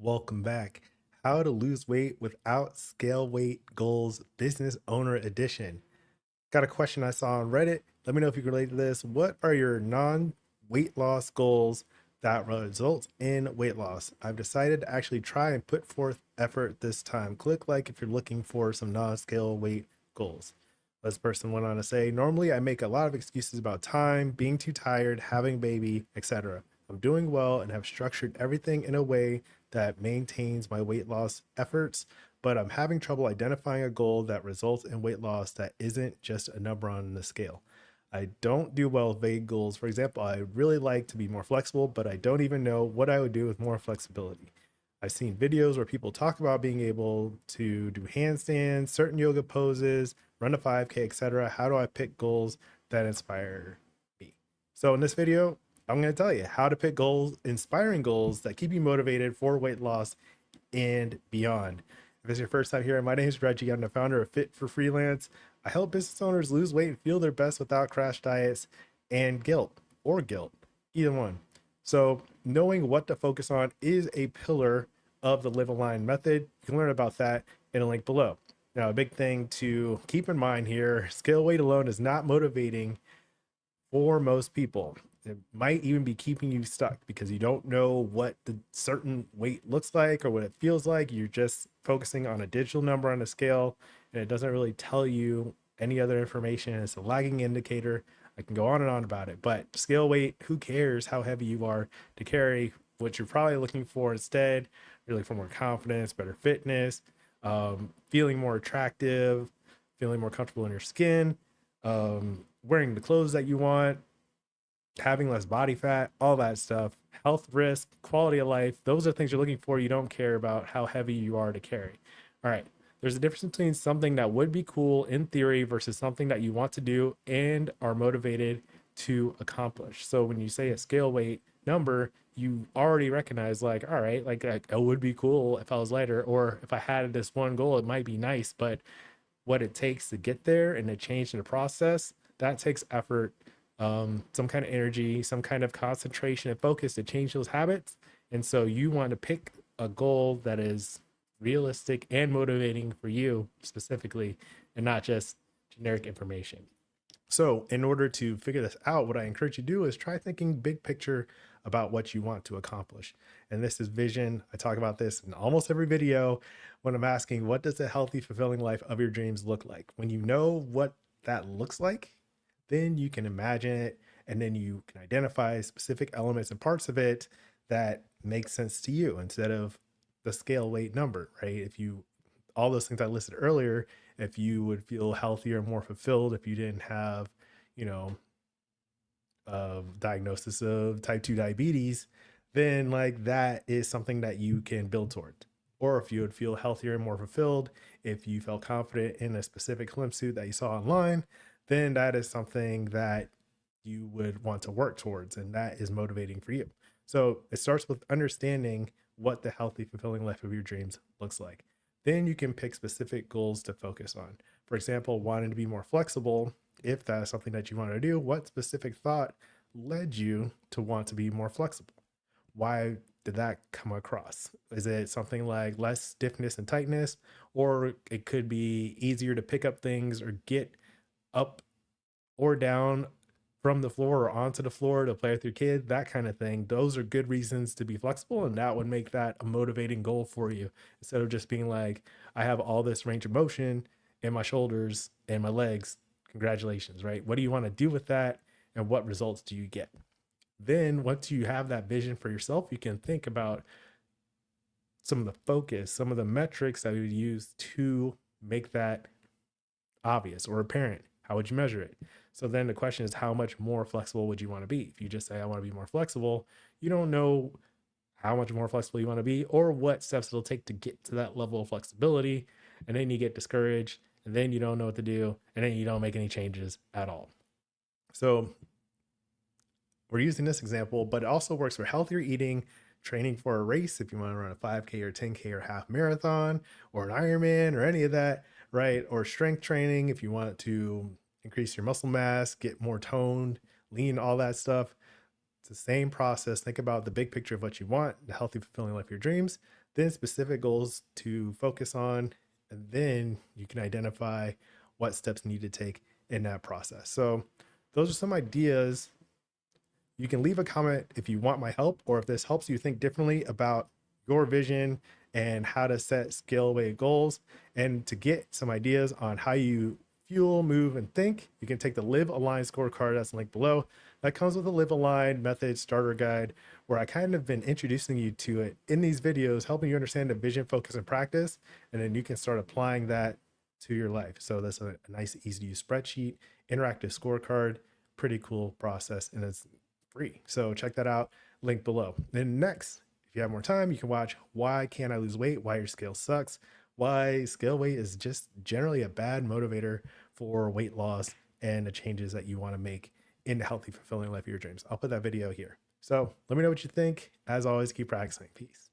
Welcome back. How to lose weight without scale weight goals, business owner edition. Got a question I saw on Reddit. Let me know if you can relate to this. What are your non weight loss goals that result in weight loss? I've decided to actually try and put forth effort this time. Click like if you're looking for some non scale weight goals. This person went on to say, normally I make a lot of excuses about time, being too tired, having a baby, etc. I'm doing well and have structured everything in a way that maintains my weight loss efforts, but I'm having trouble identifying a goal that results in weight loss that isn't just a number on the scale. I don't do well with vague goals. For example, I really like to be more flexible, but I don't even know what I would do with more flexibility. I've seen videos where people talk about being able to do handstands, certain yoga poses, run a 5K, etc. How do I pick goals that inspire me? So in this video, I'm going to tell you how to pick goals, inspiring goals that keep you motivated for weight loss and beyond. If it's your first time here, my name is Reggie. I'm the founder of Fit for Freelance. I help business owners lose weight and feel their best without crash diets and guilt, either one. So, knowing what to focus on is a pillar of the Live Aligned method. You can learn about that in a link below. Now, a big thing to keep in mind here, scale weight alone is not motivating for most people. It might even be keeping you stuck because you don't know what the certain weight looks like or what it feels like. You're just focusing on a digital number on a scale, and it doesn't really tell you any other information. It's a lagging indicator. I can go on and on about it, but scale weight, who cares how heavy you are to carry? What you're probably looking for instead, you're looking for more confidence, better fitness, feeling more attractive, feeling more comfortable in your skin, wearing the clothes that you want, having less body fat, all that stuff, health risk, quality of life. Those are things you're looking for. You don't care about how heavy you are to carry. All right. There's a difference between something that would be cool in theory versus something that you want to do and are motivated to accomplish. So when you say a scale weight number, you already recognize like, all right, like it would be cool if I was lighter, or if I had this one goal, it might be nice, but what it takes to get there and to change in the process, that takes effort, some kind of energy, some kind of concentration and focus to change those habits. And so you want to pick a goal that is realistic and motivating for you specifically, and not just generic information. So, in order to figure this out, what I encourage you to do is try thinking big picture about what you want to accomplish. And this is vision. I talk about this in almost every video when I'm asking, what does a healthy, fulfilling life of your dreams look like? When you know what that looks like, then you can imagine it, and then you can identify specific elements and parts of it that make sense to you instead of the scale weight number, right? If you, all those things I listed earlier, if you would feel healthier, more fulfilled, if you didn't have, you know, a diagnosis of type 2 diabetes, then like that is something that you can build toward. Or if you would feel healthier and more fulfilled, if you felt confident in a specific swimsuit that you saw online, then that is something that you would want to work towards, and that is motivating for you. So it starts with understanding what the healthy, fulfilling life of your dreams looks like. Then you can pick specific goals to focus on. For example, wanting to be more flexible, if that is something that you want to do, what specific thought led you to want to be more flexible? Why did that come across? Is it something like less stiffness and tightness, or it could be easier to pick up things or get up or down from the floor or onto the floor to play with your kid, that kind of thing? Those are good reasons to be flexible, and that would make that a motivating goal for you instead of just being like, I have all this range of motion in my shoulders and my legs. Congratulations, right? What do you want to do with that, and what results do you get? Then once you have that vision for yourself, you can think about some of the focus, some of the metrics that we would use to make that obvious or apparent. How would you measure it? So then the question is, how much more flexible would you want to be? If you just say, I want to be more flexible, you don't know how much more flexible you want to be or what steps it'll take to get to that level of flexibility. And then you get discouraged, and then you don't know what to do, and then you don't make any changes at all. So we're using this example, but it also works for healthier eating, training for a race if you want to run a 5K or 10K or half marathon or an Ironman or any of that, right? Or strength training if you want to increase your muscle mass, get more toned, lean, all that stuff. It's the same process. Think about the big picture of what you want, the healthy, fulfilling life of your dreams. then specific goals to focus on, and then you can identify what steps need to take in that process. So those are some ideas. You can leave a comment if you want my help, or if this helps you think differently about your vision and how to set scale weight goals. And to get some ideas on how you fuel, move, and think, you can take the Live Aligned scorecard that's linked below. That comes with a Live Aligned method starter guide, where I kind of been introducing you to it in these videos, helping you understand the vision, focus, and practice. And then you can start applying that to your life. So that's a nice, easy to use spreadsheet, interactive scorecard, pretty cool process, and it's free. So check that out, link below. Then next, if you have more time, you can watch Why Can't I Lose Weight? Why Your Scale Sucks. Why scale weight is just generally a bad motivator for weight loss and the changes that you want to make in the healthy, fulfilling life of your dreams. I'll put that video here. So let me know what you think. As always, keep practicing. Peace.